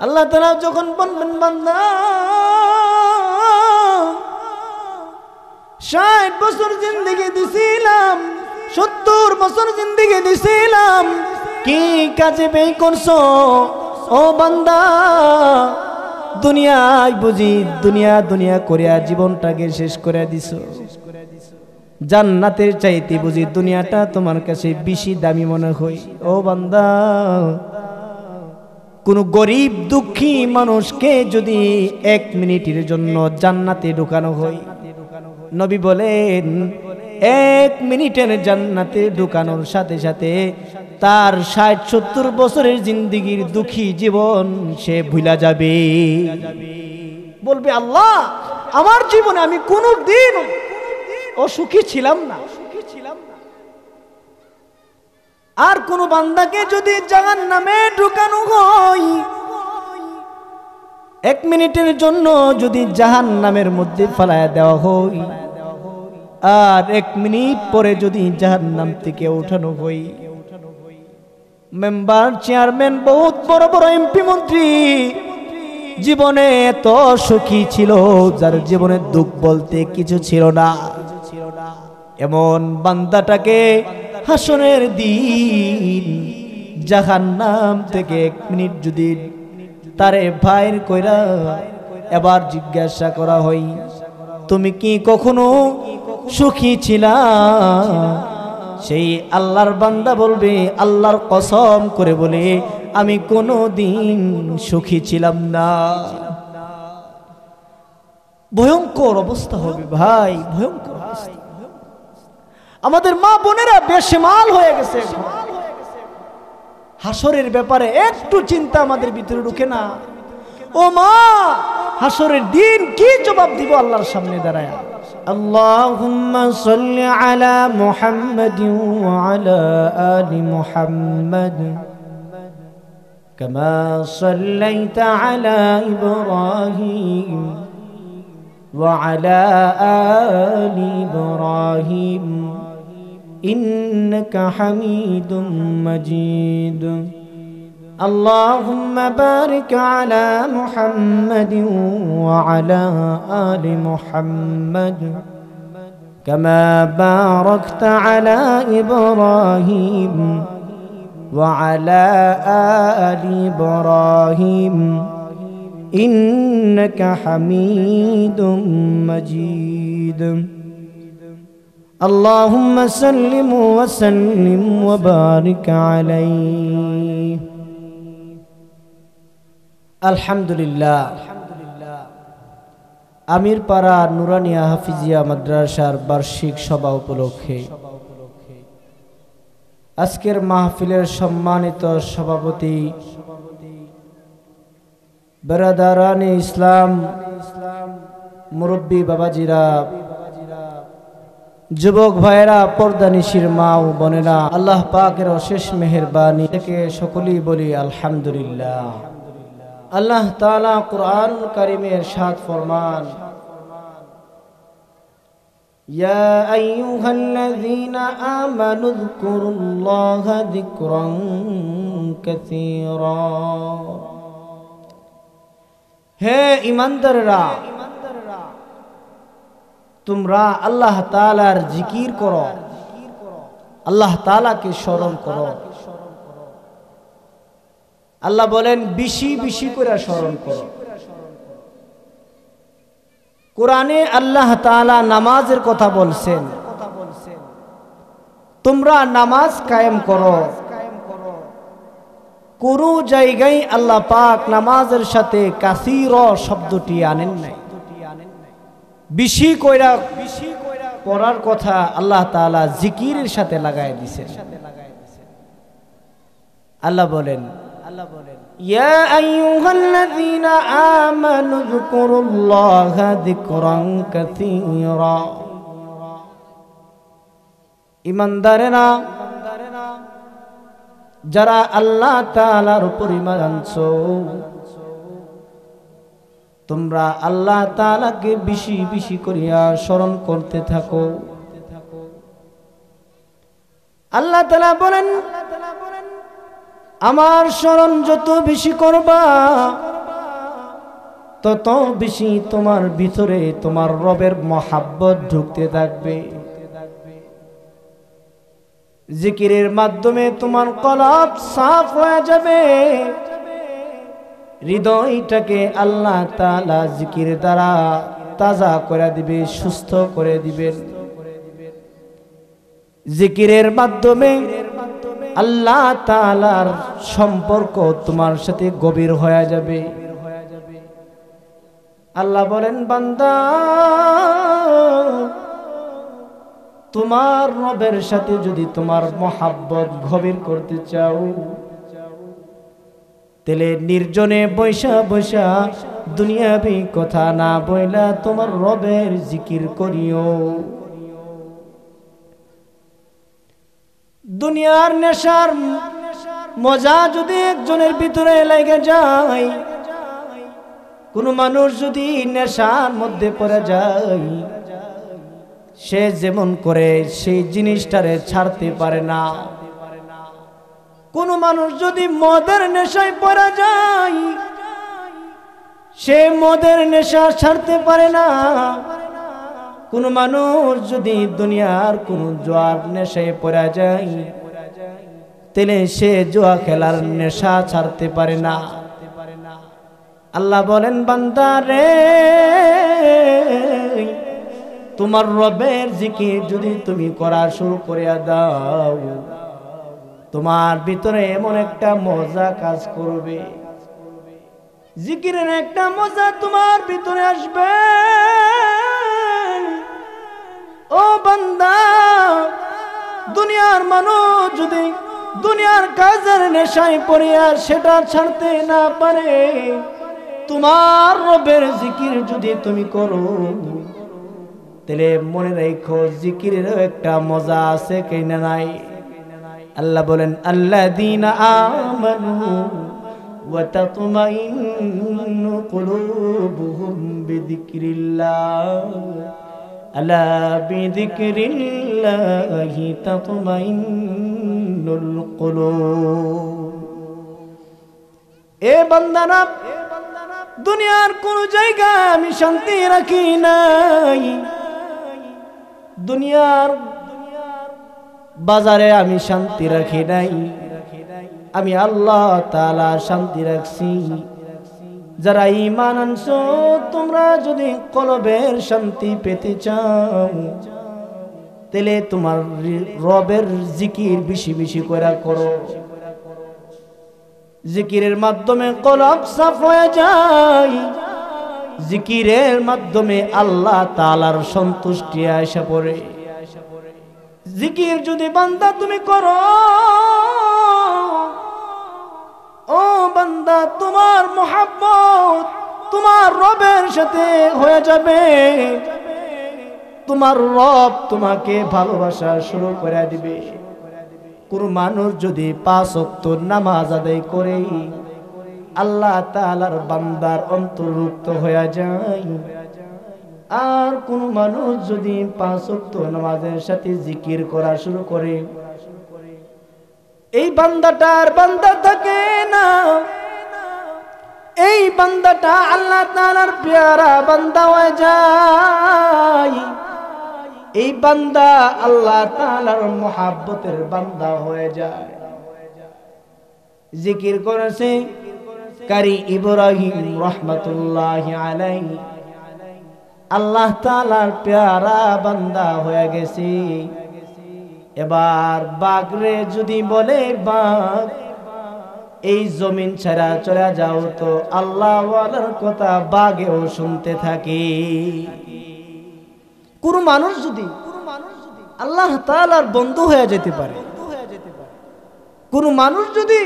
আল্লাহ তাআলা যখন বলবেন বান্দা 60 বছর জিন্দেগি দিছিলাম, 70 বছর জিন্দেগি দিছিলাম, কি কাজে ব্যয় করছো ও বান্দা? দুনিয়ায় বুঝি দুনিয়া দুনিয়া করিয়া জীবনটাকে শেষ করে দিছো। জান্নাতের চাইতে বুঝি দুনিয়াটা তোমার কাছে বেশি দামি মনে হয়। ও বান্দা, কোন গরিব দুঃখী মানুষকে যদি 1 মিনিটের জন্য জান্নাতে ঢুকানো হয়, নবী বলেন 1 মিনিটের জান্নাতে ঢুকানোর সাথে সাথে তার 60-70 বছরের জিন্দেগির দুঃখী জীবন সে ভুলা যাবে। বলবে আল্লাহ, আমার জীবনে আমি কোনদিন অসুখী ছিলাম না। আর কোন বান্দাকে যদি জাহান্নামে ঢুকানো হয়, 1 মিনিটের জন্য যদি জাহান্নামের মধ্যে ফেলায়া দেওয়া হয়, আর 1 মিনিট পরে যদি জাহান্নাম থেকে উঠানো হয়, মেম্বার চেয়ারম্যান বহুত বড় বড় এমপি মন্ত্রী জীবনে এত সুখী ছিল যার জীবনে দুঃখ বলতে কিছু ছিল না, এমন বান্দাটাকে হাসরের দিন জাহান্নাম থেকে 1 মিনিট যদি তারে বাইর কইরা এবার জিজ্ঞাসা করা হয়, তুমি কি কখনো সুখী ছিলা? সেই আল্লাহর বান্দা বলবে, আল্লাহর কসম করে বলে, আমি কোনোদিন সুখী ছিলাম না। ভয়ঙ্কর অবস্থা হবে ভাই, ভয়ঙ্কর অবস্থা। আমাদের মা বোনেরা বেশেমাল হয়ে গেছে। হাসরের ব্যাপারে একটু চিন্তা আমাদের ভিতরে ঢুকে না। ও মা, হাসরের দিন কি জবাব দিব আল্লাহর সামনে দাঁড়ায়? আল্লাহুম্মা সাল্লি আলা মুহাম্মাদিন ওয়া আলা আলি মুহাম্মাদ কামা সাল্লাইতা আলা ইব্রাহিম ওয়া আলা আলি ইব্রাহিম إنك حميد مجيد اللهم بارك على محمد وعلى آل محمد كما باركت على إبراهيم وعلى آل إبراهيم إنك حميد مجيد اللهم سلم وسلم وبارك عليه আলহামদুলিল্লাহ। আমিরপাড়া নুরানিয়া হাফিজিয়া মাদ্রাসার বার্ষিক সভা উপলক্ষে আজকের মাহফিলের সম্মানিত সভাপতি বেরাদারানে ইসলাম, মুরব্বী বাবাজিরা, যুবক ভাইরা, পর্দানিশির মা ও বোনেরা, আল্লাহ পাকের অশেষ মেহেরবানি থেকে সকলেই বলি আলহামদুলিল্লাহ। আল্লাহ তাআলা কুরআনুল কারীমে ইরশাদ ফরমান, ইয়া আইয়ুহাল্লাযীনা আমানু যকুরুল্লাহা যিকরান কাসীরা। হে ঈমানদাররা, তোমরা আল্লাহ তাআলার জিকির করো, আল্লাহ তাআলাকে স্মরণ করো। আল্লাহ বলেন বেশি বেশি করে স্মরণ করো। কোরআনে আল্লাহ তাআলা নামাজের কথা বলছেন, তোমরা নামাজ কায়েম করো। কোন জায়গায় আল্লাহ পাক নামাজের সাথে কাসীর শব্দটি আনেন নাই। বেশি কইরা পড়ার কথা আল্লাহ তাআলা জিকিরের সাথে লাগায় দিয়েছেন। আল্লাহ বলেন, ইয়া আইয়ুহাল্লাযীনা আমানু যকুরুল্লাহা যিকরান কাসীরা। ঈমানদারেরা, যারা আল্লাহ তাআলার উপর ঈমান আনছো, তোমরা আল্লাহ তাআলাকে বেশি বেশি করিয়া স্মরণ করতে থাকো। আল্লাহ তাআলা বলেন, আমার স্মরণ যত বেশি করবা তত বেশি তোমার ভিতরে তোমার রবের মহাব্বত ঢুকতে থাকবে। জিকিরের মাধ্যমে তোমার কলব সাফ হয়ে যাবে, হৃদয়টাকে আল্লাহ তাআলা জিকির দ্বারা তাজা করে দিবে, সুস্থ করে দিবেন। জিকিরের মাধ্যমে আল্লাহ তাআলার সম্পর্ক তোমার সাথে গভীর হয়ে যাবে। আল্লাহ বলেন, বান্দা তোমার রবের সাথে যদি তোমার মহাব্বত গভীর করতে চাও, তাহলে নির্জনে বৈশা বৈশা দুনিয়াবি কথা না বইলা তোমার রবের জিকির করিও। দুনিয়ার নেশার মজা যদি একজনের ভিতরে লেগে যায়, কোন মানুষ যদি নেশার মধ্যে পড়ে যায়, সে যেমন করে সেই জিনিসটারে ছাড়তে পারে না। কোন মানুষ যদি মদের নেশায় পড়ে যায়, সে মদের নেশা ছাড়তে পারে না। কোন মানুষ যদি দুনিয়ার কোন জুয়ার নেশায় পড়ে যায়, তাহলে সে জুয়া খেলার নেশা ছাড়তে পারে না। আল্লাহ বলেন, বান্দা রে, তোমার রবের জিকির যদি তুমি করা শুরু করে দাও, তোমার ভিতরে এমন একটা মজা কাজ করবে, জিকিরের একটা মজা তোমার ভিতরে আসবে। ও বান্দা, দুনিয়ার মানুষ যদি দুনিয়ার কাজের নেশায় পড়িয়া সেটা ছাড়তে না পারে, তোমার রবের জিকির যদি তুমি করো, তাহলে মনে রাখো জিকিরেরও একটা মজা আছে কিনা নাই। আল্লাহ বলেন, আল্লাযীনা আমানু ওয়া তাতমাইন্নু কুলুবুহুম বিযিকরিল্লাহ আলা বিযিকরিল্লাহি তাতমাইন্নুল কুলুব। এ বান্দারা, দুনিয়ার কোন জায়গায় আমি শান্তি রাখি নাই, দুনিয়ার বাজারে আমি শান্তি রাখি নাই, আমি আল্লাহ তাআলা শান্তি রাখছি। যারা ঈমান আনছো, তোমরা যদি কলবের শান্তি পেতে চাও, তাহলে তোমার রবের জিকির বেশি বেশি করে করো। জিকিরের মাধ্যমে কলব সাফ হয়ে যায়, জিকিরের মাধ্যমে আল্লাহ তাআলার সন্তুষ্টি আসে পড়ে। জিকির যদি বান্দা তুমি করো, ও বান্দা, তোমার মহব্বত তোমার রবের সাথে হয়ে যাবে। তোমার রব তোমাকে ভালোবাসা শুরু করে দিবে। কোন মানুষ যদি 5 ওয়াক্ত নামাজ আদায় করে আল্লাহ তাআলার বান্দার অন্তর্ভুক্ত হয়ে যায়, আর কোন মানুষ যদি 5 ওয়াক্ত নামাজের সাথে জিকির করা শুরু করে, এই বান্দাটার বান্দা থাকে না, এই বান্দাটা আল্লাহ তাআলার পেয়ারা বান্দা হয়ে যায়। এই বান্দা আল্লাহ তাআলার মহব্বতের বান্দা হয়ে যায়। জিকির করেছে কারি ইব্রাহিম রাহমাতুল্লাহি আলাইহি, আল্লাহ তাআলার পেয়ারা বান্দা হয়ে গেছে। এবার বাগরে যদি বলে, বাগ এই জমিন ছাড়া চলে যাও, তো আল্লাহ ওয়ালার কথা বাগেও শুনতে থাকে। কোন মানুষ যদি আল্লাহ তাআলার বন্ধু হয়ে যেতে পারে, কোন মানুষ যদি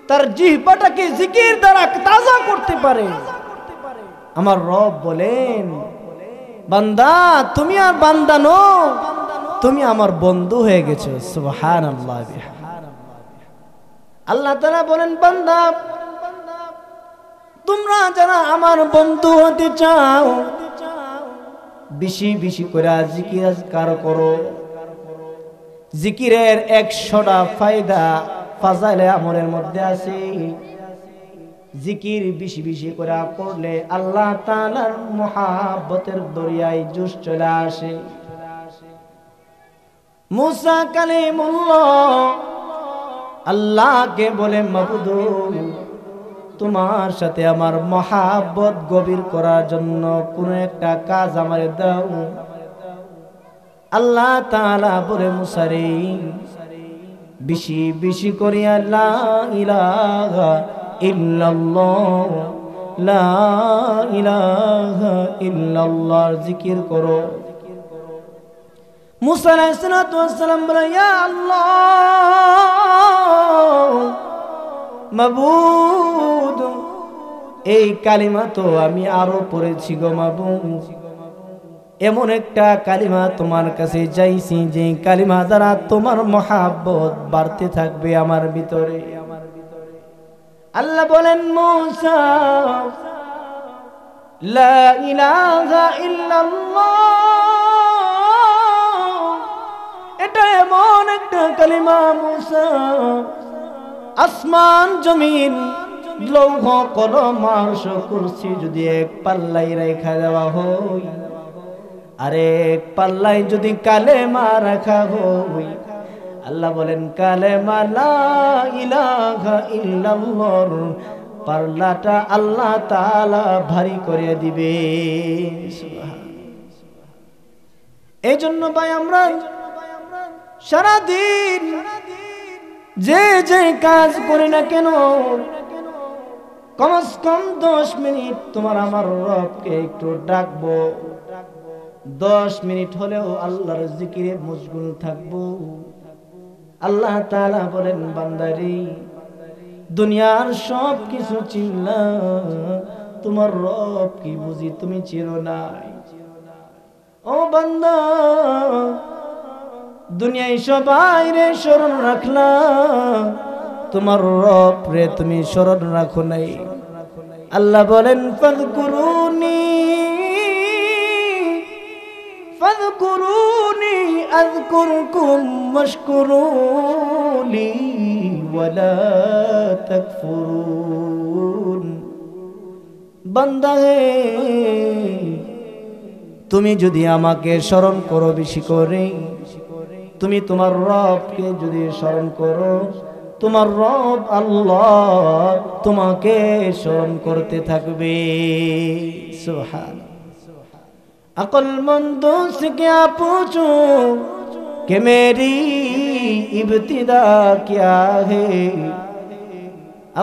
তার জিহ্বাটাকে জিকির দ্বারা তাজা করতে পারে, আমার রব বলেন, বান্দা তুমি আর বান্দা নও, তুমি আমার বন্ধু হয়ে গেছো। সুবহানাল্লাহ। আল্লাহ তাআলা বলেন, বান্দা তোমরা যারা আমার বন্ধু হতে চাও, বেশি বেশি করে জিকির আজকার করো। জিকিরের 100টা ফায়দা ফাজাইলে আমলের মধ্যে আছে জিকির বেশি বেশি করে করলে আল্লাহ তাআলার মুহাব্বতের দরিয়ায় জোশ চলে আসে। মুসা কালিমুল্লাহ আল্লাহকে বলে, মাবুদ তোমার সাথে আমার মহাব্বত গভীর করার জন্য কোন একটা কাজ আমারে দাও। আল্লাহ তাআলা বলে, মুসা রে বেশি বেশি করিয়া লা ইলাহা ইল্লাল্লাহ লা ইলাহা ইল্লাল্লাহর জিকির করো। মুসা আলাইহিস সালাতু ওয়াস সালাম বলে, ইয়া আল্লাহ মাবুদ এই কালিমা তো আমি আরো পড়েছি গো মাবুদ, এমন একটা কালিমা তোমার কাছে চাইছি যে কালিমা দ্বারা তোমার মহাব্বত বাড়তে থাকবে আমার ভিতরে। আল্লাহ বলেন, মুসা লা ইলাহা ইল্লাল্লাহ এটা এমন একটা কালিমা মুসা আসমান জমিন লৌহ কলম আরশ কুরসি যদি এক পাল্লাই রেখা দেওয়া হয়, আরে এক পাল্লাই যদি কালেমা রাখা হয়, আল্লাহ বলেন কালেমা লা ইলাহা ইল্লাল্লাহর পাল্লাটা আল্লাহ তাআলা ভারী করে দিবে। এই জন্য ভাই আমরা সারাদিন যে যে কাজ করি না কেন কমস কম 10 মিনিট তোমার আমার রবকে একটু ডাকবো, 10 মিনিট হলেও আল্লাহর জিকিরে মশগুল থাকবো। আল্লাহ তাআলা বলেন, বান্দারে দুনিয়ার সব কিছু চিনলা, তোমার রব কি বুঝি তুমি চিনো না? ও বান্দা দুনিয়ায় সবাই রে স্মরণ রাখলা, তোমার রব রে তুমি স্মরণ রাখো নাই। আল্লাহ বলেন, ফাযকুরুনি ফাযকুরুনি আযকুরকুম ওয়াশকুরুলি ওয়ালা তাকফুরুন। বান্দা হে তুমি যদি আমাকে স্মরণ করো বেশি করে, তুমি তোমার রবকে যদি স্মরণ করো, তোমার রব আল্লাহ তোমাকে স্মরণ করতে থাকবে। সুবহানাল্লাহ। अक्लमंद से क्या पूछूं कि मेरी इब्तिदा क्या है,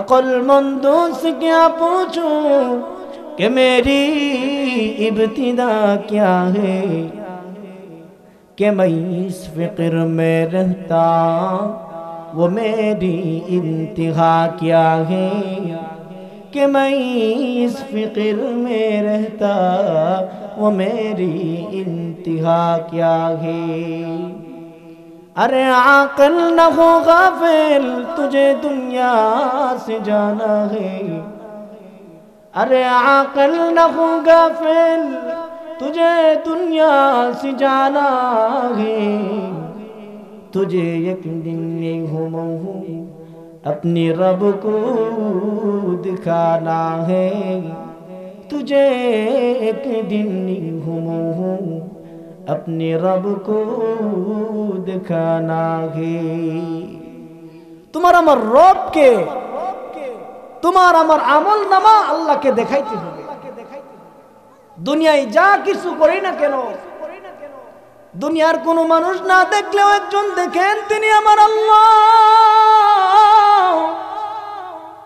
अक्लमंद से क्या पूछूं कि मेरी इब्तिदा क्या है, कि मैं इस फिक्र में रहता वो मेरी इंतहा क्या है, कि मैं इस फिक्र में रहता वो मेरी इंतहा क्या है। अरे आकल न हो गाफिल तुझे दुनिया से जाना है, अरे आकल न हो गाफिल तुझे दुनिया से जाना है, तुझे एक दिन ये हूँ अपने रब को दिखाना है, तुझे एक दिन हूँ अपने रब को दिखाना है। তোমার আমার রবকে, তোমার আমার আমল নামা আল্লাহকে দেখাইতে হবে। দুনিয়ায় যা কিছু করি না কেন, দুনিয়ার কোনো মানুষ না দেখলেও একজন দেখেন, তিনি আমার আল্লাহ।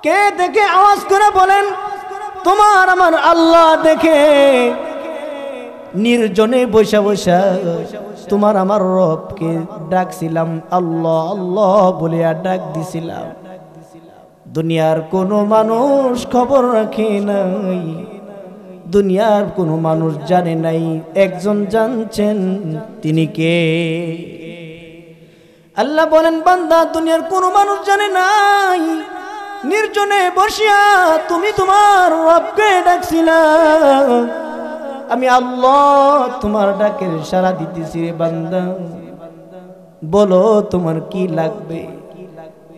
কে দেখে আওয়াজ করে বলেন, তোমার আমার আল্লাহ দেখে নির্জনে বসা বসা তোমার আমার রবকে ডাকছিলাম, আল্লাহ আল্লাহ বলে ডাক দিছিলাম। দুনিয়ার কোনো মানুষ খবর রাখে নাই, দুনিয়ার কোনো মানুষ জানে নাই, একজন জানছেন, তিনি কে? আল্লাহ বলেন, বান্দা দুনিয়ার কোনো মানুষ জানে নাই, নির্জনে বসিয়া তুমি তোমার রবকে ডাকছিলা, আমি আল্লাহ তোমার ডাকের সাড়া দিতেছি রে বান্দা, বলো তোমার কি লাগবে?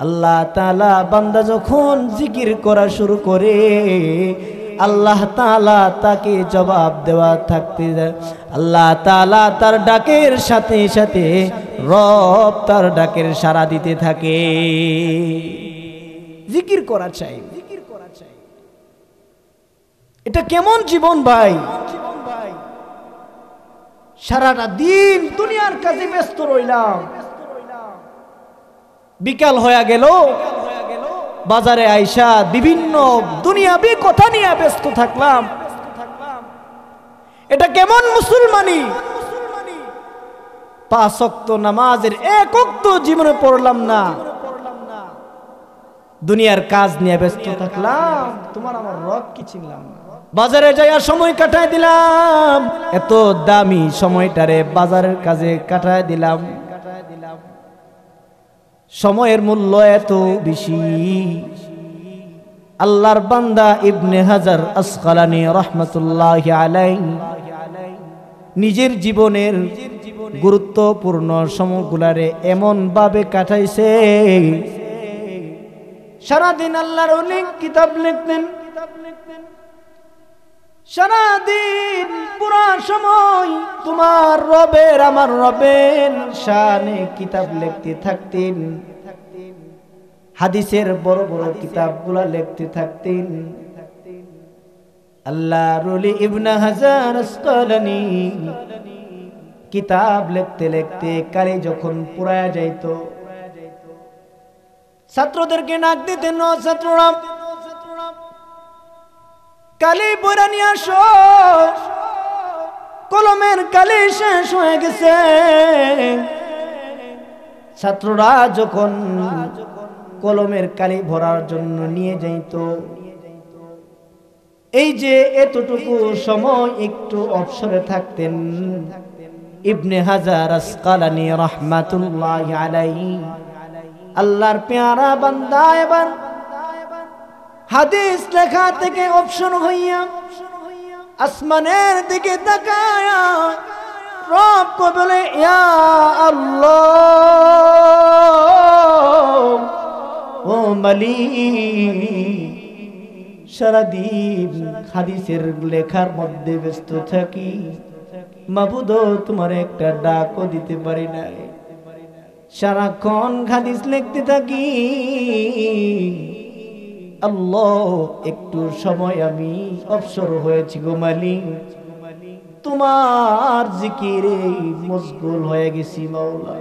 আল্লাহ তাআলা বান্দা যখন জিকির করা শুরু করে আল্লাহ তাআলা তাকে জবাব দেওয়া থাকতে যায়। আল্লাহ তাআলা তার ডাকের সাথে সাথে রব তার ডাকের সাড়া দিতে থাকে। জিকির করা চাই। এটা কেমন জীবন ভাই? সারাটা দিন দুনিয়ার কাজে ব্যস্ত রইলাম, বিকাল হয়ে গেল, বাজারে আইসা বিভিন্ন দুনিয়াবি কথা নিয়ে ব্যস্ত থাকলাম। এটা কেমন মুসলমানি? 5 ওয়াক্ত নামাজের 1 ওয়াক্ত জীবনে পড়লাম না, দুনিয়ার কাজ নিয়ে ব্যস্ত থাকলাম। তোমার আমার রব কি চিনলাম না। বাজারে যাইয়া সময় কাটায় দিলাম, এত দামি সময়টারে বাজারের কাজে কাটায় দিলাম। সময়ের মূল্য এত বেশি। আল্লাহর বান্দা ইবনে হাজার আসকালানী রাহমাতুল্লাহি আলাইহি নিজের জীবনের গুরুত্বপূর্ণ সময়গুলারে এমন ভাবে কাটাইছে, সারাদিন আল্লাহর অনেক কিতাব লিখতেন, সারাদিন পুরা সময় তোমার রবের আমার রবের শানে কিতাব লিখতে থাকতেন, হাদিসের বড় বড় কিতাবগুলা লিখতে থাকতেন। আল্লাহর ওলি ইবনে হাজার আসকালানী কিতাব লিখতে লিখতে কালি যখন পুরায়া যাইত, ছাত্রদেরকে ডাক দিতেন, ছাত্ররা কালি বইরা নিয়ে আসো, কলমের কালি শেষ হয়ে গেছে। ছাত্ররা যখন কলমের কালি ভরার জন্য নিয়ে যাইত, এই যে এতটুকু সময় একটু অবসরে থাকতেন, ইবনে হাজার আসকালানী রাহমাতুল্লাহি আলাইহি আল্লাহর পেয়ারা বান্দা এবার হাদিস লেখা থেকে অপশন হইয়া আসমানের দিকে তাকায়া রব কো বলে, ইয়া আল্লাহ ও মালিক, সারাদিন হাদিসের লেখার মধ্যে ব্যস্ত থাকি, মাবুদ তোমার একটা ডাকও দিতে পারি নাই, সারাক্ষণ হাদিস লিখতে থাকি। আল্লাহ একটু সময় আমি অবসর হয়েছি গো মালিক, তোমার জিকিরে মশগুল হয়ে গেছি মাওলা।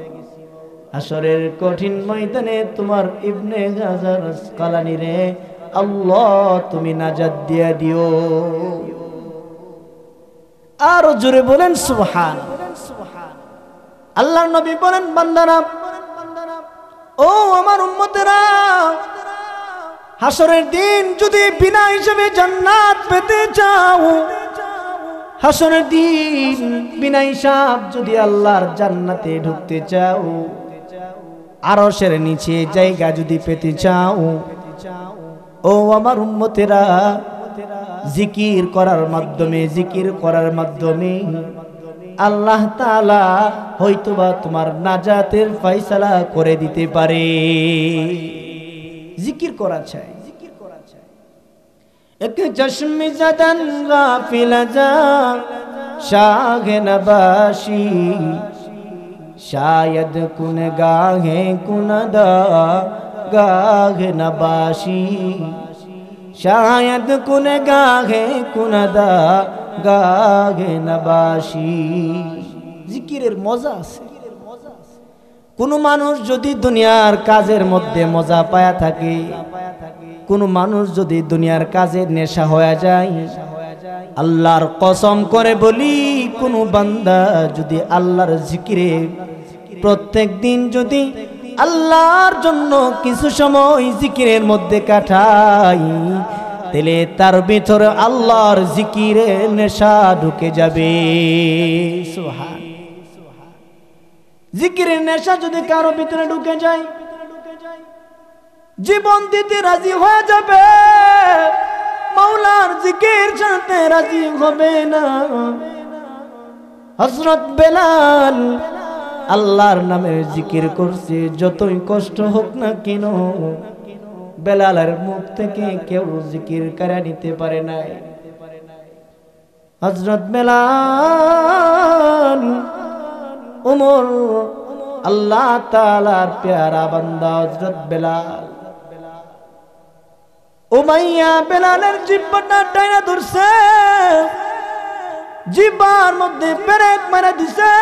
হাসরের কঠিন ময়দানে তোমার ইবনে হাজার আসকালানী রে আল্লাহ তুমি নাজাত দিয়া দিও। আর জোরে বলেন সুবহান। আল্লাহর নবী বলেন, বান্দারা ও আমার উম্মতেরা, হাসরের দিন যদি বিনা হিসেবে জান্নাত পেতে চাও, হাসরের দিন বিনা হিসাব যদি আল্লাহর জান্নাতে ঢুকতে চাও, আরশের নিচে জায়গা যদি পেতে চাও, ও আমার উম্মতেরা, জিকির করার মাধ্যমে আল্লাহ তাআলা হয়তোবা তোমার নাজাতের ফয়সালা করে দিতে পারে। জিকির করা চাই। এক চশম জাদান গাফিল যা শাহ নবাশি, শায়দ কুন গাহে কুনদা গাহে নবাশি, শায়দ কুন গাহে কুনদা গাহে নবাশি। জিকিরের মজা আছে। কোন মানুষ যদি দুনিয়ার কাজের মধ্যে মজা পায়া থাকে, কোন মানুষ যদি দুনিয়ার কাজের নেশা হয়ে যায়, আল্লাহর কসম করে বলি, কোন বান্দা যদি আল্লাহর জিকিরে প্রত্যেক দিন যদি আল্লাহর জন্য কিছু সময় জিকিরের মধ্যে কাটাই, তাহলে তার ভিতরে আল্লাহর জিকিরের নেশা ঢুকে যাবে। সুবহান। জিকিরের নেশা যদি কারো ভিতরে ঢুকে যায়, জীবন দিতে রাজি হয়ে যাবে, মাওলার জিকির ছাড়তে রাজি হবে না। হযরত বেলাল আল্লাহর নামের জিকির করছে, যতই কষ্ট হোক না কেন বেলালের মুখ থেকে কেউ জিকির করে নিতে পারে নাই। হযরত বেলাল উমর আল্লাহ তাআলার প্যারা বান্দা হযরত বেলাল। উমাইয়া বেলালের জিহ্বাটা টাইনা ধরছে, জিহ্বার মধ্যে পেরেক মেরে দিছে।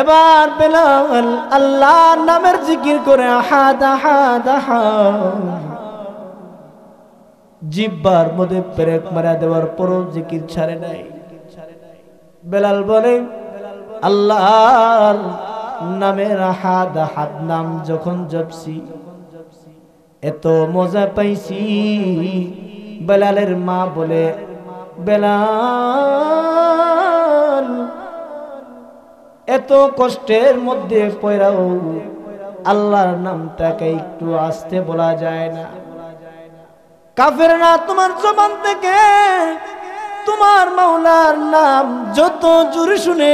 এবার বেলাল আল্লাহর নামের জিকির করে আহাদ আহাদ আহাদ, জিহ্বার মধ্যে পেরেক মেরে দেওয়ার পরও জিকির ছাড়ে নাই। বেলাল বলে আল্লাহর নামের আহাদ আহাদ নাম যখন জপছি এত মজা পাইছি। বেলালের মা বলে বেলাল এত কষ্টের মধ্যে পয়রাও আল্লাহর নামটাকে একটু আস্তে বলা যায় না? কাফেররা তোমার জবান থেকে তোমার মাওলার নাম যত জোরে শুনে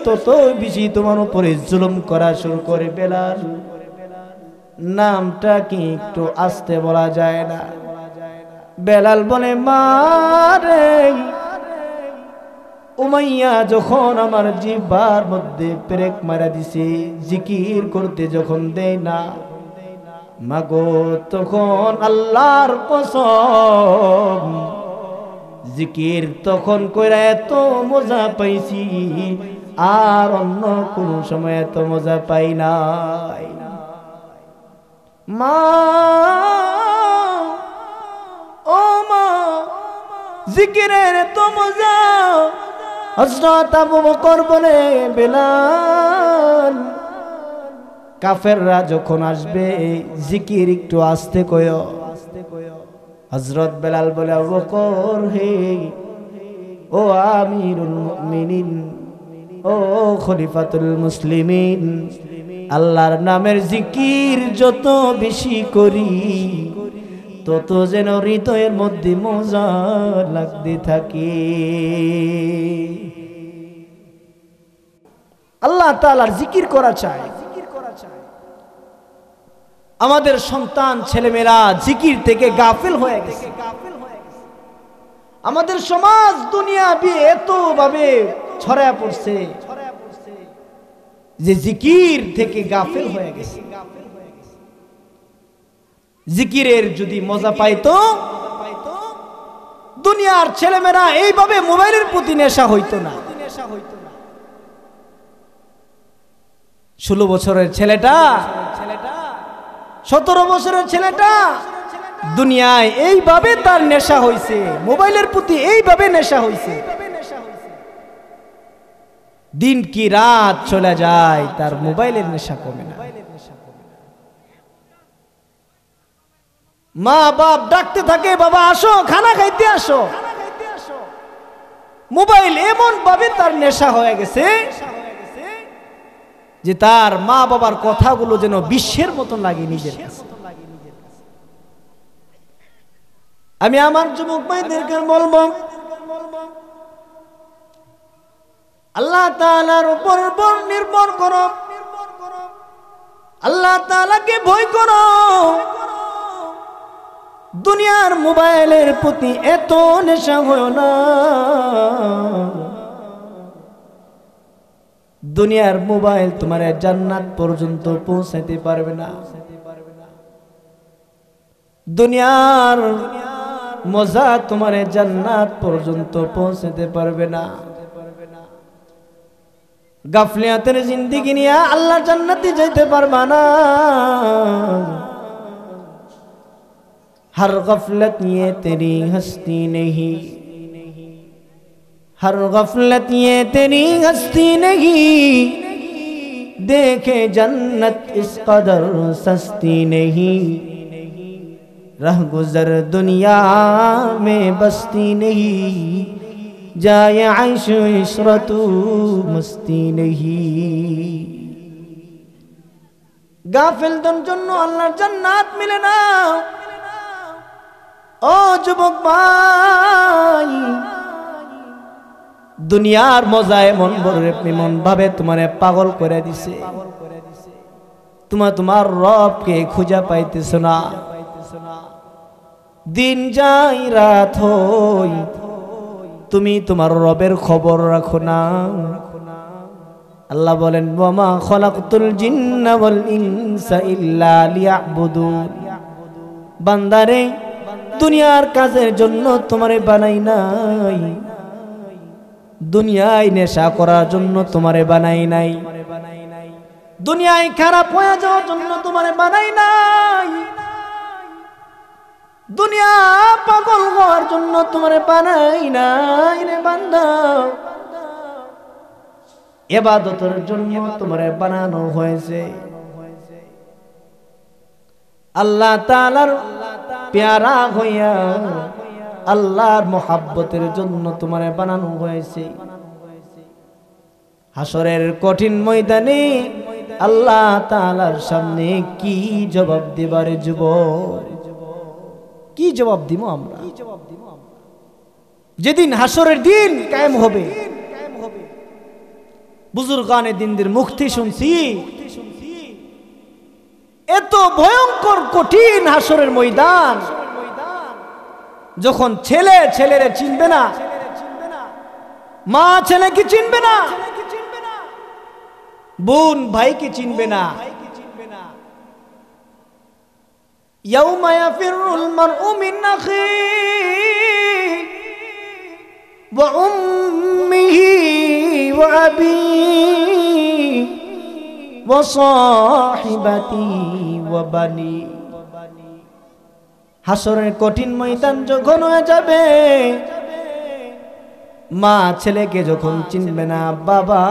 তত বেশি তোমার উপরে জুলুম করা শুরু করে। বেলাল নামটা কি একটু আস্তে বলা যায় না? বেলাল বলে মারে উমাইয়া যখন আমার জিহ্বার মধ্যে পেরেক মারা দিছে, জিকির করতে যখন দেয় না মাগো, তখন আল্লাহর কসম জিকির তখন কইরা এত মজা পাইছি আর অন্য কোন সময় এত মজা পাই নাই। মা ও মা, জিকিরের এত মজা। হযরত আবু বকর বলে বেলাল কাফেররা যখন আসবে জিকির একটু আস্তে কয়ো। হযরত বেলাল বলে আবু বকর হে ও আমিরুল মুমিনিন, ও খলিফাতুল মুসলিমিন, আল্লাহর নামের জিকির যত বেশি করি তত যেন হৃদয়ের মধ্যে মজা লাগতে থাকে। আল্লাহ তাআলার জিকির করা চাই। আমাদের সন্তান ছেলেমেয়েরা জিকির থেকে গাফিল হয়ে গেছে। আমাদের সমাজ দুনিয়া এত ভাবে ছড়ায় পড়ছে যে জিকির থেকে গাফিল হয়ে গেছে। জিকিরের যদি মজা পাইতো দুনিয়ার ছেলেমেয়েরা এইভাবে মোবাইলের প্রতি নেশা হইতো না। 16 বছরের ছেলেটা, 17 বছরের ছেলেটা দুনিয়ায় এইভাবে তার নেশা হইছে, মোবাইলের প্রতি এইভাবে নেশা হইছে, দিন কি রাত চলে যায় তার মোবাইলের নেশা কমে না। মা বাপ ডাকতে থাকে বাবা আসো খানা খাইতে আসো, মোবাইল এমন ভাবে তার নেশা হয়ে গেছে যে তার মা বাবার কথাগুলো যেন বিশ্বের মতন লাগে নিজের কাছে। আমি আমার যুবক ভাইদেরকে বলবো আল্লাহ তাআলার উপর নির্ভর করো, আল্লাহ তাআলাকে ভয় করো। দুনিয়ার মোবাইলের প্রতি এত নেশা হয় না। দুনিয়ার মোবাইল তোমার জান্নাত পর্যন্ত পৌঁছাতে পারবে না। দুনিয়ার মজা তোমার জান্নাত পর্যন্ত পৌঁছাতে পারবে না। গাফলিয়াতের জিন্দেগি নিয়ে আল্লাহ জান্নাতে যাইতে পারবা না। हर गफलत ये तेरी हस्ती नहीं, हर गफलत ये तेरी हस्ती नहीं, देखे जन्नत इस कदर सस्ती नहीं, रह गुजर दुनिया में बस्ती नहीं, जाए आइश इशरतु मस्ती नहीं। गाफिलদের জন্য আল্লাহর জান্নাত মিলে না। ও যুবক ভাই, দুনিয়ার মজা এমন বড় এমন ভাবে তোমারে পাগল করে দিছে, তোমার রবকে খুঁজে পাইতেছ না। দিন যাই রাত হই তুমি তোমার রবের খবর রাখো না। আল্লাহ বলেন ওয়ামা খলাকতুল জিন্না ওয়াল ইনসা ইল্লা লিয়াবুদুন। বান্দারে দুনিয়ার কাজের জন্য তোমারে বানাই নাই, দুনিয়ায় নেশা করার জন্য তোমারে বানাই নাই, দুনিয়ায় খারাপ হয়ে যাওয়ার জন্য তোমারে বানাই নাই, দুনিয়া পাগল হওয়ার জন্য তোমারে বানাই নাই রে বান্দা। ইবাদতের জন্য তোমারে বানানো হয়েছে। আল্লাহ তাআলার প্যারা হইয়া আল্লাহর মোহাব্বতের জন্য তোমারে বানানো হয়েছে। হাসরের কঠিন ময়দানে আল্লাহ তাআলার সামনে কি জবাব দিবার যুবক? কি জবাব দিব আমরা যেদিন হাসরের দিন কায়েম হবে? বুজুর্গানে দিনদের মুক্তি শুনছি, এত ভয়ঙ্কর কঠিন হাসরের ময়দান, যখন ছেলে ছেলেরে চিনবে না, মা ছেলেকে চিনবে না, বোন ভাইকে চিনবে না। ইয়াউমা ইয়াফিরুল মারউ মিন আখিহি ওয়া উম্মিহি ওয়া আবিহি ওয়া সাহিবাতিহি ওয়া বানি। হাসরের কঠিন ময়দান যখন হয়ে যাবে, মা ছেলেকে যখন চিনবে না, বাবা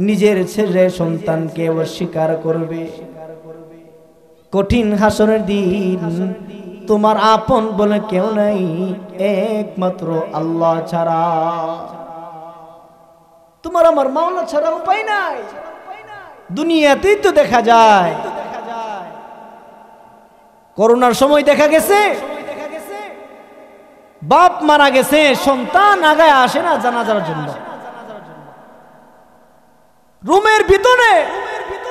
নিজের ছেলে সন্তানকে অস্বীকার করবে। কঠিন হাসরের দিন তোমার আপন বলে কেউ নাই, একমাত্র আল্লাহ ছাড়া। তোমার আমার মাওলা ছাড়া উপায় নাই। দুনিয়াতেই তো দেখা যায়, করোনার সময় দেখা গেছে বাপ মারা গেছে, সন্তান আগায় আসে না জানাজার জন্য, রুমের ভিতরে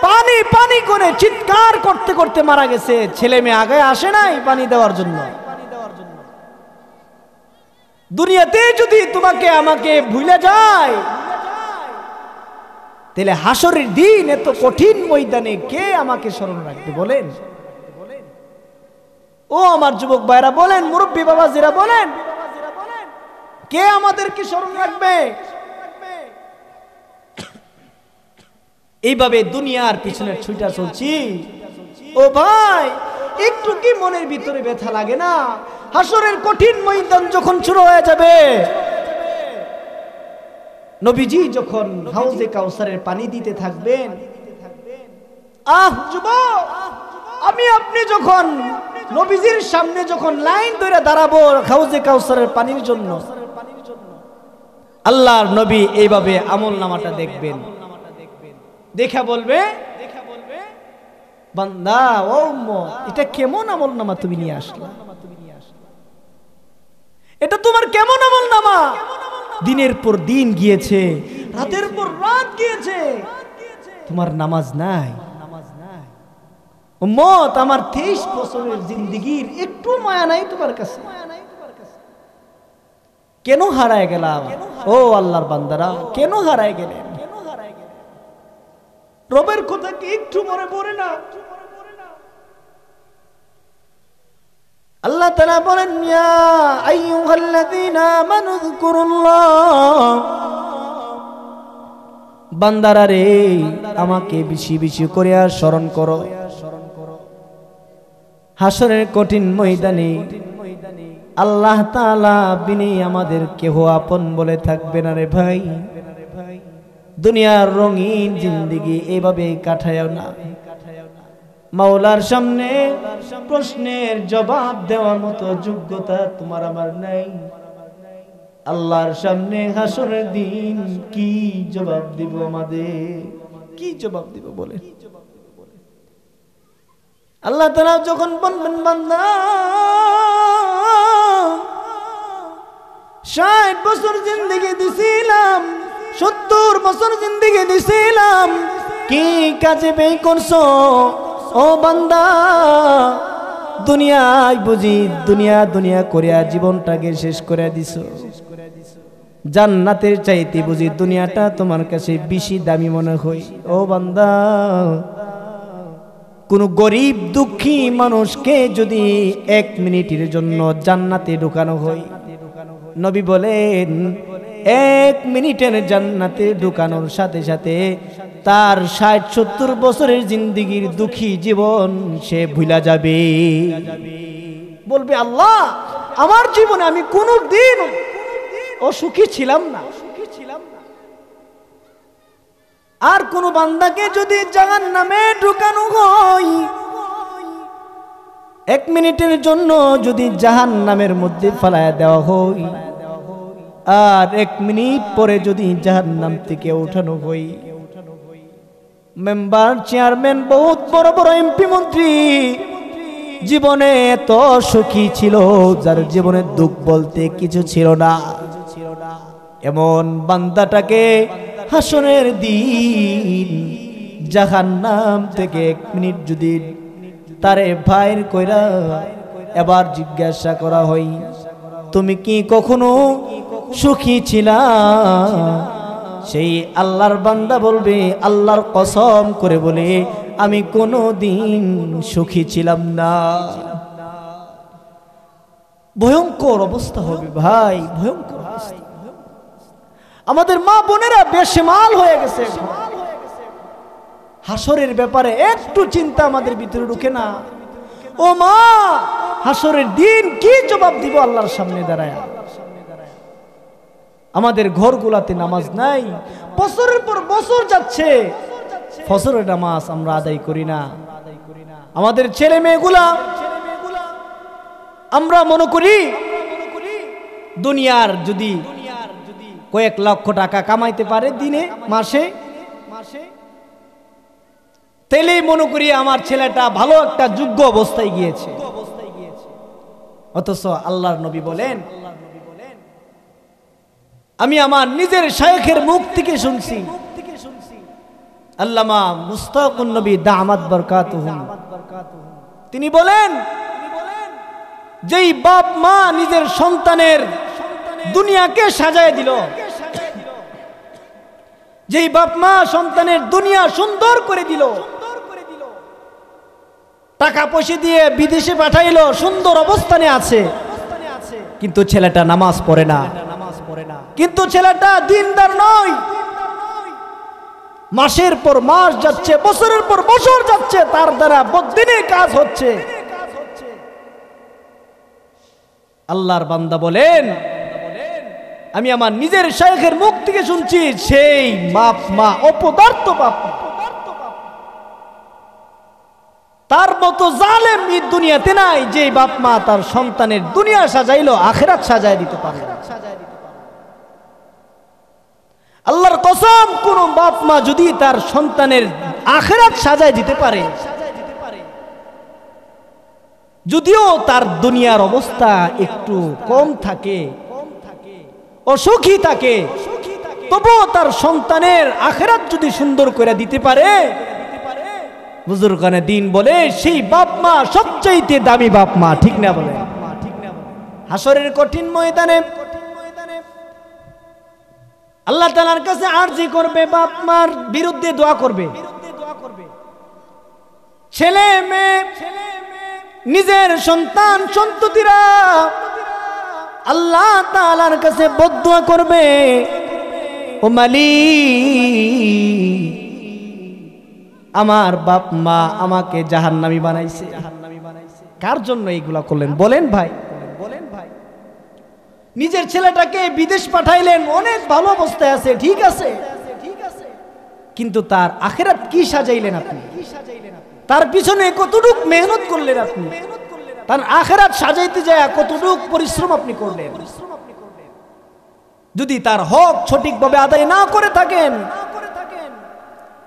পানি পানি করে চিৎকার করতে করতে মারা গেছে, ছেলে মেয়ে আগায় আসে নাই পানি দেওয়ার জন্য। দুনিয়াতে যদি তোমাকে আমাকে ভুলে যায়, তাহলে হাসরের দিন এত কঠিন ময়দানে কে আমাকে স্মরণ রাখবে বলেন? ও আমার যুবক ভাইরা বলেন, মুরব্বী বাবাজিরা বলেন, কে আমাদেরকে স্মরণ রাখবে? এইভাবে দুনিয়ার পিছনে ছুটা চলছি। ও ভাই, একটু কি মনের ভিতরে ব্যথা লাগে না? হাসরের কঠিন ময়দান যখন শুরু হয়ে যাবে, নবীজি যখন হাউজে কাউসারের পানি দিতে থাকবেন, আহ যুবক, আমি আপনি যখন নবীজির সামনে যখন লাইন ধরে দাঁড়াবো হাউজে কাউসারের পানির জন্য, আল্লাহর নবী এইভাবে আমলনামাটা দেখবেন, দেখা বলবে, বান্দা ও উম্মত, এটা কেমন আমলনামা তুমি নিয়ে আসলা? এটা তোমার কেমন আমলনামা? দিনের পর দিন গিয়েছে, রাতের পর রাত গিয়েছে, তোমার নামাজ নাই। উম্মত, আমার 23 বছরের জিন্দেগির একটু মায়া নাই তোমার কাছে? কেন হারায় গেলাম? ও আল্লাহর বান্দারা, কেন হারায় গেলেন? রবের কথা কি একটু মনে পড়ে না? আল্লাহ তাআলা বলেন, ইয়া আইয়ুহাল্লাযীনা আমানু যকুরুল্লাহ, বান্দারা রে আমাকে বেশি বেশি করে স্মরণ করো। হাসরের কঠিন ময়দানে আল্লাহ তাআলা বিনে আমাদের কেহ আপন বলে থাকবে না রে ভাই। দুনিয়ার রঙিন জিন্দেগি এভাবে কাটায়ও না। মাওলার সামনে প্রশ্নের জবাব দেওয়ার মতো যোগ্যতা তোমার আমার নাই। আল্লাহর সামনে হাসরের দিন কি জবাব দিব? আমাদের কি জবাব দিব বলে? আল্লাহ তাআলা যখন বলবেন, বান্দা 60 বছর জিন্দেগি দিছিলাম, 70 বছর জিন্দেগি দিছিলাম, কি কাজে ব্যয় করছো ও বান্দা? দুনিয়ায় বুঝি দুনিয়া দুনিয়া করিয়া জীবনটাকে শেষ করে দিছো। জান্নাতের চাইতে বুঝি দুনিয়াটা তোমার কাছে বেশি দামি মনে হয়। ও বান্দা, কোন গরিব দুঃখী মানুষকে যদি 1 মিনিটের জন্য জান্নাতে ঢুকানো হয়, নবী বলেন 1 মিনিটের জান্নাতে ঢুকানোর সাথে সাথে তার 60-70 বছরের জিন্দেগির দুঃখী জীবন সে ভুলা যাবে। বলবে, আল্লাহ আমার জীবনে আমি কোনদিন অসুখী ছিলাম না। আর কোন বান্দাকে যদি জাহান্নামে ঢুকানো হয়, 1 মিনিটের জন্য যদি জাহান্নামের মধ্যে ফেলায়া দেওয়া হয়, আর 1 মিনিট পরে যদি জাহান্নাম থেকে উঠানো হয়, মেম্বার চেয়ারম্যান বহুত বড় বড় এমপি মন্ত্রী জীবনে এত সুখী ছিল যার জীবনে দুঃখ বলতে কিছু ছিল না, এমন বান্দাটাকে হাসরের দিন জাহান্নাম থেকে 1 মিনিট যদি তারে বাইর কইরা এবার জিজ্ঞাসা করা হয়, তুমি কি কখনো সুখী ছিলা? সেই আল্লাহর বান্দা বলবে, আল্লাহর কসম করে বলে, আমি কোনোদিন সুখী ছিলাম না। ভয়ঙ্কর অবস্থা হবে ভাই, ভয়ঙ্কর অবস্থা। আমাদের মা বোনেরা বেশেমাল হয়ে গেছে। হাসরের ব্যাপারে একটু চিন্তা আমাদের ভিতরে ঢুকে না। ও মা, হাসরের দিন কি জবাব দিব আল্লাহর সামনে দাঁড়ায়? আমাদের ঘরগুলাতে নামাজ নাই, বছরের পর বছর যাচ্ছে, ফজরের নামাজ আমরা আদায় করি না। আমাদের ছেলে মেয়েগুলা আমরা মনে করি দুনিয়ার যদি কয়েক লক্ষ টাকা কামাইতে পারে দিনে মাসে, তাহলে মনে করি আমার ছেলেটা ভালো একটা যোগ্য অবস্থায় গিয়েছে। অথচ আল্লাহর নবী বলেন, আমি আমার নিজের শায়খের মুখ থেকে শুনছি, আল্লামা মুস্তাকুন নবী দামাত বরকাতুহুম, তিনি বলেন, যেই বাপ মা নিজের সন্তানের দুনিয়াকে সাজায় দিল, যেই বাপ মা সন্তানের দুনিয়া সুন্দর করে দিল, টাকা পয়সা দিয়ে বিদেশে পাঠাইলো, সুন্দর অবস্থানে আছে, কিন্তু ছেলেটা নামাজ পড়ে না, কিন্তু ছেলেটা দিনদার নয়, মাসের পর মাস যাচ্ছে, বছরের পর বছর যাচ্ছে, তার দ্বারা বদিনের কাজ হচ্ছে। আল্লাহর বান্দা বলেন, আমি আমার নিজের শায়খের মুখ থেকে শুনছি, সেই বাপ মা অপদার্থ বাপ মা, তার মতো জালেম এই দুনিয়াতে নাই যে বাপ মা তার সন্তানের দুনিয়া সাজাইলো, আখিরাত সাজায় দিতে পারে। আল্লাহর কসম, কোন বাপ মা যদি তার সন্তানের আখিরাত সাজায় দিতে পারে, যদিও তার দুনিয়ার অবস্থা একটু কম থাকে, অসুখী থাকে, তবুও তার সন্তানের আখিরাত যদি সুন্দর করে দিতে পারে, বুজুর্গানে দিন বলে সেই বাপ মা সবচাইতে দামি বাপ মা, ঠিক না বলে? হাসরের কঠিন ময়দানে আল্লাহ তাআলার কাছে আরজি করবে, বাপ মার বিরুদ্ধে দোয়া করবে, ছেলে মেয়ে নিজের সন্তান সন্ততিরা আল্লাহ তাআলার কাছে বদদুয়া করবে, ও মালিক, আমার বাপ মা আমাকে জাহান্নামী বানাইছে। কার জন্য এইগুলা করলেন বলেন ভাই? নিজের ছেলেটাকে বিদেশ পাঠাইলেন, অনেক ভালো অবস্থায় আছে, ঠিক আছে, কিন্তু তার আখিরাত কি সাজাইলেন আপনি? তার পিছনে কতটুক মেহনত করলেন আপনি? তার আখিরাত সাজাইতে যায় কতটুক পরিশ্রম আপনি করলেন? যদি তার হক সঠিকভাবে আদায় না করে থাকেন,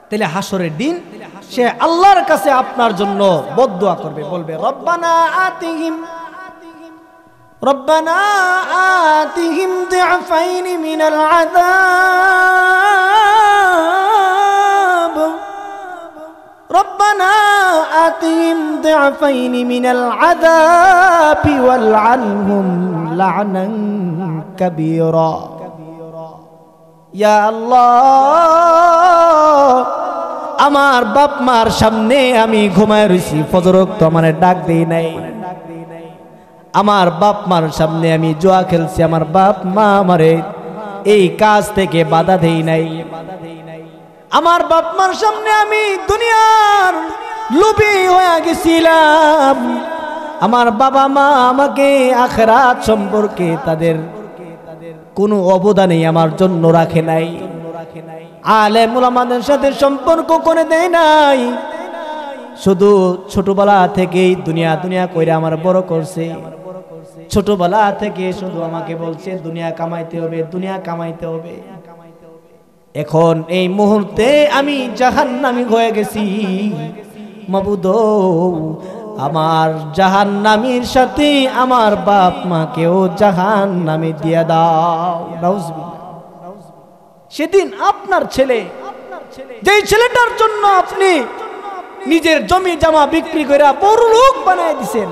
তাহলে হাসরের দিন সে আল্লাহর কাছে আপনার জন্য বদদুয়া করবে, বলবে, রব্বানা আতিহিম রব্বানা আতিহিম দিআফাইনি মিনাল আযাব রব্বানা আতিহিম দিআফাইনি মিনাল আযাবি ওয়ালআনহুম লা'নান কাবীরা। ইয়া আল্লাহ, আমার বাপ মার সামনে আমি ঘুমায় রইছি, ফজর ওয়াক্ত আমারে ডাক দেই নাই। আমার বাপ মার সামনে আমি জুয়া খেলছি, আমার বাপ মা আমারে এই কাজ থেকে বাধা দেই নাই। আমার বাপ মার সামনে আমি দুনিয়ার লোভী হয়ে গেছিলাম। আমার বাবা মা আমাকে আখিরাত সম্পর্কে তাদের কোনো অবদানই আমার জন্য রাখে নাই। আলেম উলামাদের সাথে সম্পর্ক করে দেয় নাই। শুধু ছোটবেলা থেকেই দুনিয়া দুনিয়া কইরা আমার বড় করছে। ছোটবেলা থেকে শুধু আমাকে বলছে দুনিয়া কামাইতে হবে, দুনিয়া কামাইতে হবে। এখন এই মুহূর্তে আমি জাহান্নামী হয়ে গেছি। মাবুদ, আমার জাহান্নামীর সাথে আমার বাপ মাকেও জাহান্নামে দিয়ে দাও। নাউজুবিল্লাহ। সেদিন আপনার ছেলে, যেই ছেলেটার জন্য আপনি নিজের জমি জমা বিক্রি করে বড় লোক বানিয়ে দিয়েছেন,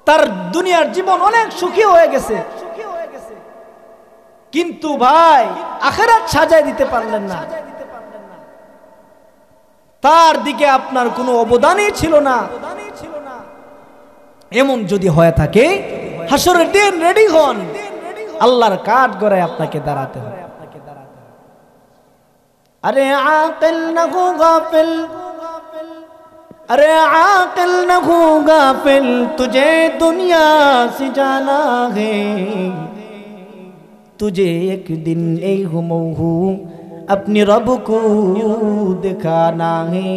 তার দুনিয়ার জীবন অনেক সুখী হয়ে গেছে, কিন্তু ভাই আখিরাত সাজায় দিতে পারলেন না। তার দিকে আপনার কোনো অবদানই ছিল না। এমন যদি হয়ে থাকে, হাসরের দিন রেডি হন, আল্লাহর কাঠ গড়ায় আপনাকে দাঁড়াতে হবে। अरे आकिल न हो गाफिल, अरे आकिल न हो गाफिल, तुझे दुनिया से जाना है, तुझे एक दिन ए हुमहू अपनी रब को दिखाना है,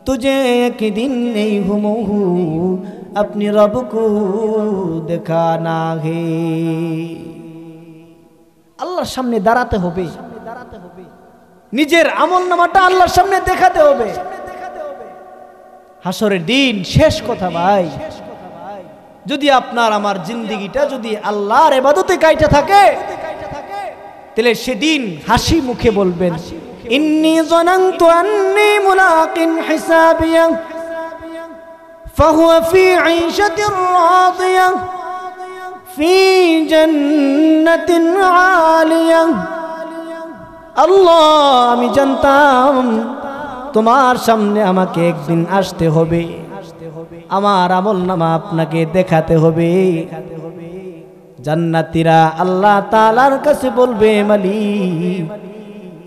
तुझे एक दिन ए हुमहू अपनी रब को दिखाना है। আল্লাহর সামনে দাঁড়াতে হবে, নিজের আমলনামাটা আল্লাহর সামনে দেখাতে হবে। হাসরের দিন শেষ কথা ভাই, যদি আপনার আমার জিন্দেগিটা যদি আল্লাহর ইবাদতে কাইটা থাকে, তাহলে সেদিন হাসি মুখে বলবেন, ইন্নী যানানতু আন্নী মুলাকিন হিসাবিয়া ফাহুয়া ফি ঈশাতির রাদিয়া ফি জান্নাতিন আলিয়া। আল্লাহ, আমি জানতাম তোমার সামনে আমাকে একদিন আসতে হবে, আমার আমলনামা আপনাকে দেখাতে হবে। জান্নাতীরা আল্লাহ তাআলার কাছে বলবে, মালিক,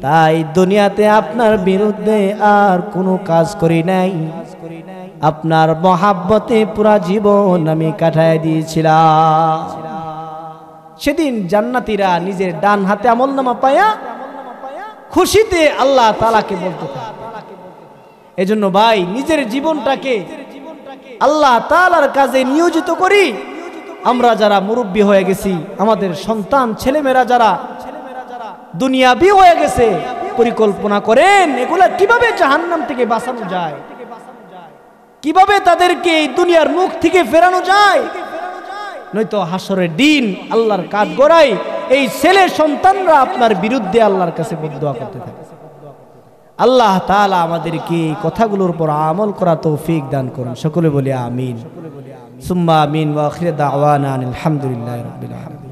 তাই দুনিয়াতে আপনার বিরুদ্ধে আর কোনো কাজ করি নাই, আপনার মহাব্বতে পুরা জীবন আমি কাটায় দিয়েছিলাম। সেদিন জান্নাতীরা নিজের ডান হাতে আমলনামা পায়া খুশিতে আল্লাহ তাআলাকে বলতে থাকে। এজন্য ভাই নিজের জীবনটাকে আল্লাহ তাআলার কাজে নিয়োজিত করি। আমরা যারা মুরব্বী হয়ে গেছি, আমাদের সন্তান ছেলেমেয়েরা যারা দুনিয়াবি হয়ে গেছে, পরিকল্পনা করেন এগুলা কিভাবে জাহান্নাম থেকে বাঁচানো যায়, কিভাবে তাদেরকে এই দুনিয়ার মুখ থেকে ফেরানো যায়। নয়তো হাসরের দিন আল্লাহর কাঠ গড়াই এই ছেলে সন্তানরা আপনার বিরুদ্ধে আল্লাহর কাছে বদদুয়া করতে থাকে। আল্লাহ তাআলা আমাদেরকে কথাগুলোর উপর আমল করা তৌফিক দান করুন। সকলে বলি আমিন, সুম্মা আমিন। ওয়া আখিরু দাওয়ানা আলহামদুলিল্লাহি রাব্বিল আলামিন।